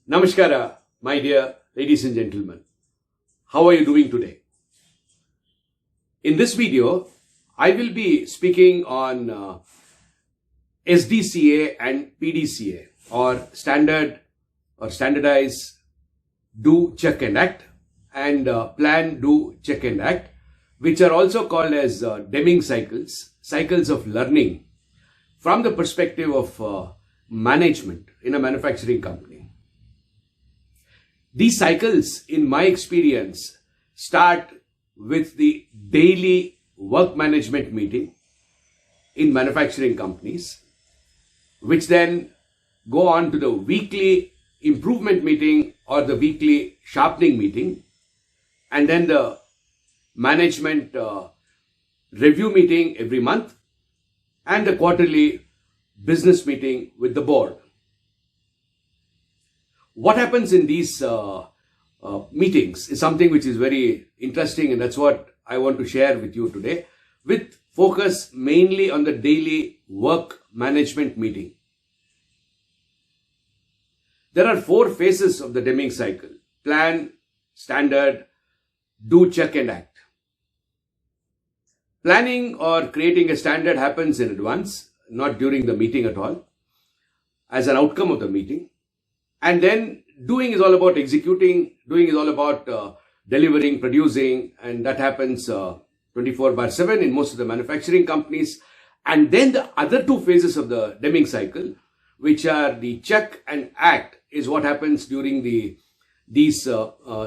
Namaskara, my dear ladies and gentlemen. How are you doing today? In this video, I will be speaking on SDCA and PDCA, or Standard or Standardize, Do, Check and Act, and Plan, Do, Check and Act, which are also called as Deming cycles, cycles of learning from the perspective of management in a manufacturing company. These cycles, in my experience, start with the daily work management meeting in manufacturing companies, which then go on to the weekly improvement meeting or the weekly sharpening meeting, and then the management review meeting every month, and the quarterly business meeting with the board. What happens in these meetings is something which is very interesting, and that's what I want to share with you today, with focus mainly on the daily work management meeting. There are 4 phases of the Deming cycle: plan, standard, do, check and act. Planning or creating a standard happens in advance, not during the meeting at all, as an outcome of the meeting. And then doing is all about executing, doing is all about delivering, producing, and that happens 24/7 in most of the manufacturing companies. And then the other 2 phases of the Deming cycle, which are the check and act, is what happens during these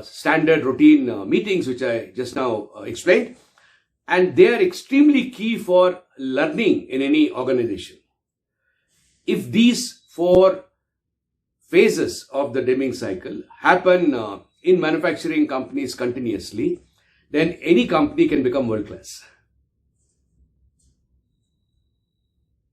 standard routine meetings, which I just now explained. And they are extremely key for learning in any organization. If these 4 phases of the Deming cycle happen in manufacturing companies continuously, then any company can become world class.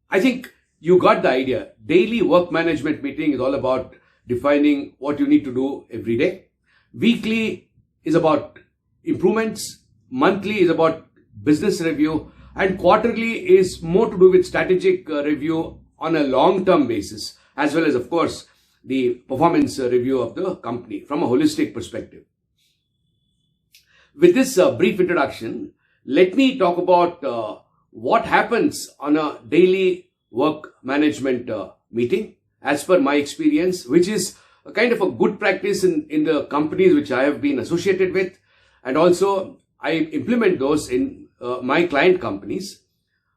I think you got the idea. Daily work management meeting is all about defining what you need to do every day. Weekly is about improvements. Monthly is about business review. And quarterly is more to do with strategic review on a long-term basis, as well as, of course, the performance review of the company from a holistic perspective. With this brief introduction, let me talk about what happens on a daily work management meeting as per my experience, which is a kind of a good practice in the companies which I have been associated with, and also I implement those in my client companies.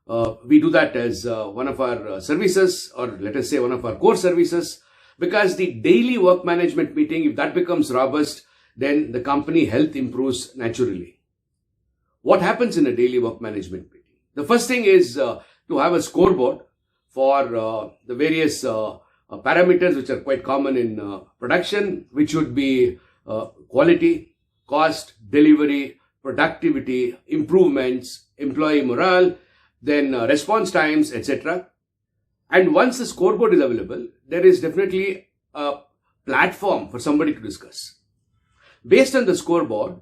We do that as one of our services, or let us say one of our core services, because the daily work management meeting, if that becomes robust, then the company health improves naturally. What happens in a daily work management meeting? The first thing is to have a scoreboard for the various parameters which are quite common in production, which would be quality, cost, delivery, productivity, improvements, employee morale, then response times, etc. And once the scoreboard is available, there is definitely a platform for somebody to discuss. Based on the scoreboard,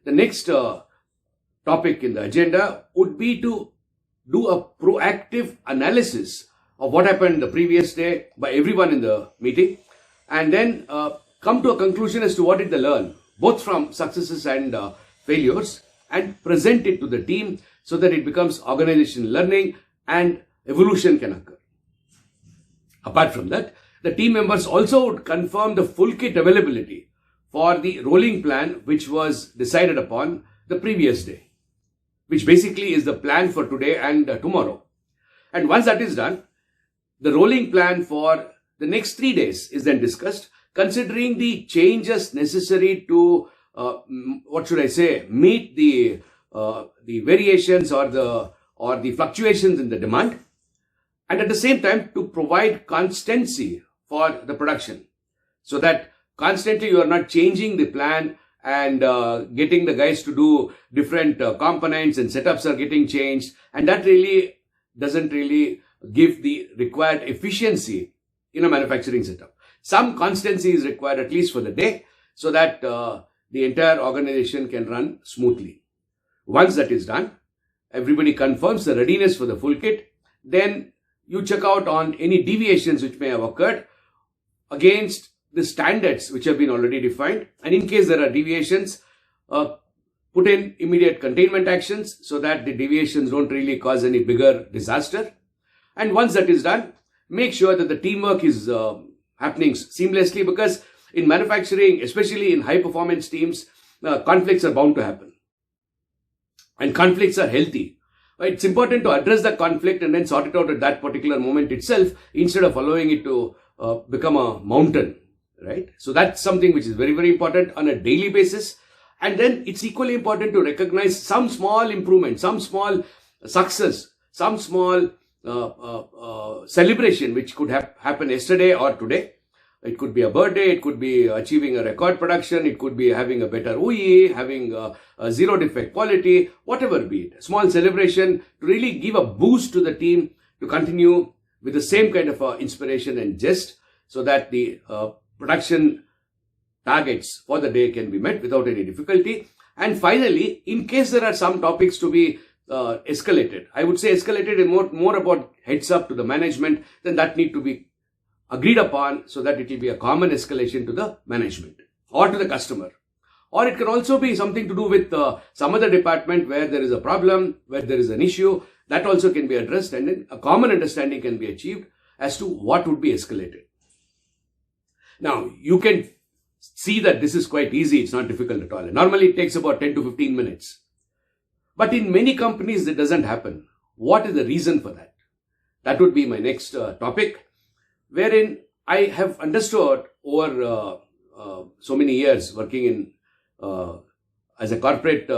the next topic in the agenda would be to do a proactive analysis of what happened the previous day by everyone in the meeting, and then come to a conclusion as to what did they learn, both from successes and failures, and present it to the team so that it becomes organizational learning and evolution can occur. Apart from that, the team members also would confirm the full kit availability for the rolling plan which was decided upon the previous day, which basically is the plan for today and tomorrow. And once that is done, the rolling plan for the next 3 days is then discussed, considering the changes necessary to, meet the variations or the fluctuations in the demand, and at the same time to provide constancy for the production, so that constantly you are not changing the plan and getting the guys to do different components, and setups are getting changed, and that really doesn't really give the required efficiency in a manufacturing setup. Some constancy is required at least for the day, so that the entire organization can run smoothly. Once that is done, everybody confirms the readiness for the full kit, then you check out on any deviations which may have occurred against the standards which have been already defined, and in case there are deviations, put in immediate containment actions so that the deviations don't really cause any bigger disaster. And once that is done, make sure that the teamwork is happening seamlessly, because in manufacturing, especially in high performance teams, conflicts are bound to happen. And conflicts are healthy. It's important to address the conflict and then sort it out at that particular moment itself, instead of allowing it to become a mountain, right? So that's something which is very, very important on a daily basis. And then it's equally important to recognize some small improvement, some small success, some small celebration which could happen yesterday or today. It could be a birthday, it could be achieving a record production, it could be having a better OEE, having a zero defect quality, whatever be it. A small celebration to really give a boost to the team to continue with the same kind of inspiration and zest, so that the production targets for the day can be met without any difficulty. And finally, in case there are some topics to be escalated, I would say escalated and more about heads up to the management, then that need to be agreed upon, so that it will be a common escalation to the management or to the customer. Or it can also be something to do with some other department where there is a problem, where there is an issue, that also can be addressed, and then a common understanding can be achieved as to what would be escalated. Now, you can see that this is quite easy. It's not difficult at all. Normally, it takes about 10 to 15 minutes. But in many companies, that doesn't happen. What is the reason for that? That would be my next topic, wherein I have understood over so many years working in as a corporate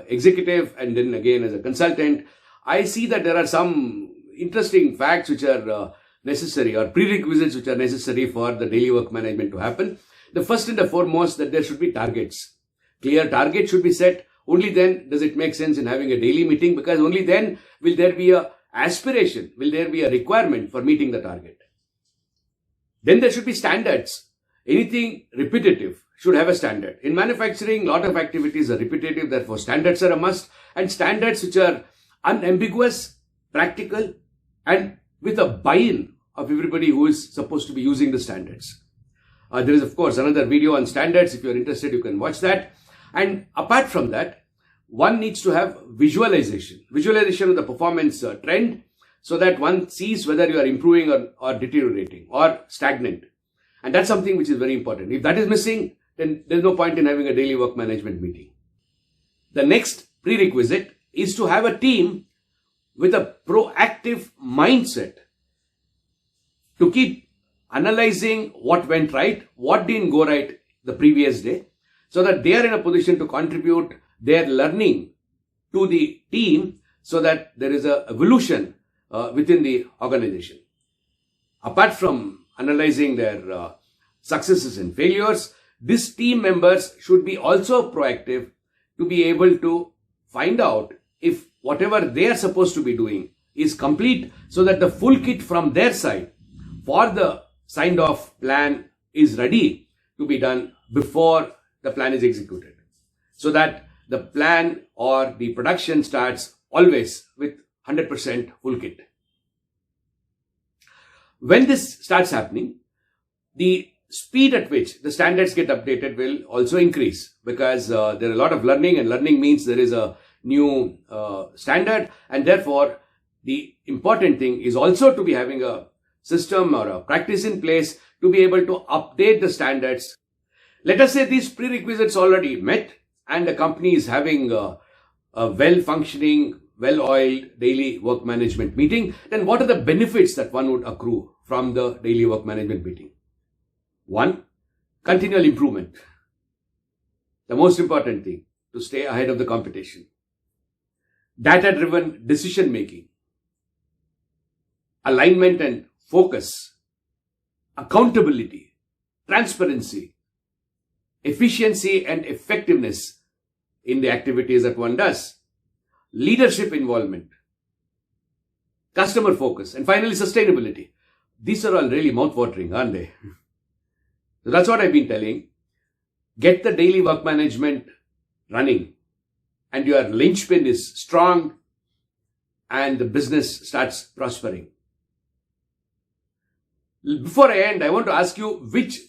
executive and then again as a consultant, I see that there are some interesting facts which are necessary, or prerequisites which are necessary for the daily work management to happen. The first and the foremost, that there should be targets. Clear targets should be set. Only then does it make sense in having a daily meeting, because only then will there be a aspiration, will there be a requirement for meeting the target. Then there should be standards. Anything repetitive should have a standard. In manufacturing, a lot of activities are repetitive, therefore standards are a must, and standards which are unambiguous, practical, and with a buy-in of everybody who is supposed to be using the standards. There is, of course, another video on standards. If you're interested, you can watch that. And apart from that, one needs to have visualization of the performance trend, so that one sees whether you are improving or deteriorating or stagnant. And that's something which is very important. If that is missing, then there's no point in having a daily work management meeting. The next prerequisite is to have a team with a proactive mindset to keep analyzing what went right, what didn't go right the previous day, so that they are in a position to contribute their learning to the team, so that there is an evolution within the organization. Apart from analyzing their successes and failures, these team members should be also proactive to be able to find out if whatever they are supposed to be doing is complete, so that the full kit from their side for the signed off plan is ready to be done before the plan is executed, so that the plan or the production starts always with 100% full kit. When this starts happening, the speed at which the standards get updated will also increase, because there are a lot of learning, and learning means there is a new standard, and therefore the important thing is also to be having a system or a practice in place to be able to update the standards. Let us say these prerequisites already met, and the company is having a well-functioning, well-oiled daily work management meeting. Then what are the benefits that one would accrue from the daily work management meeting? One, continual improvement. The most important thing, to stay ahead of the competition. Data-driven decision-making. Alignment and focus. Accountability. Transparency. Efficiency and effectiveness in the activities that one does. Leadership involvement. Customer focus. And finally, sustainability. These are all really mouth-watering, aren't they? So that's what I've been telling. Get the daily work management running, and your linchpin is strong, and the business starts prospering. Before I end, I want to ask you, which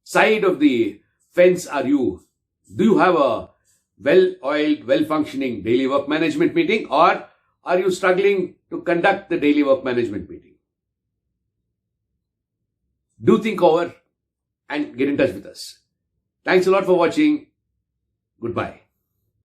side of the fence are you? Do you have a well-oiled, well-functioning daily work management meeting, or are you struggling to conduct the daily work management meeting? Do think over and get in touch with us. Thanks a lot for watching. Goodbye.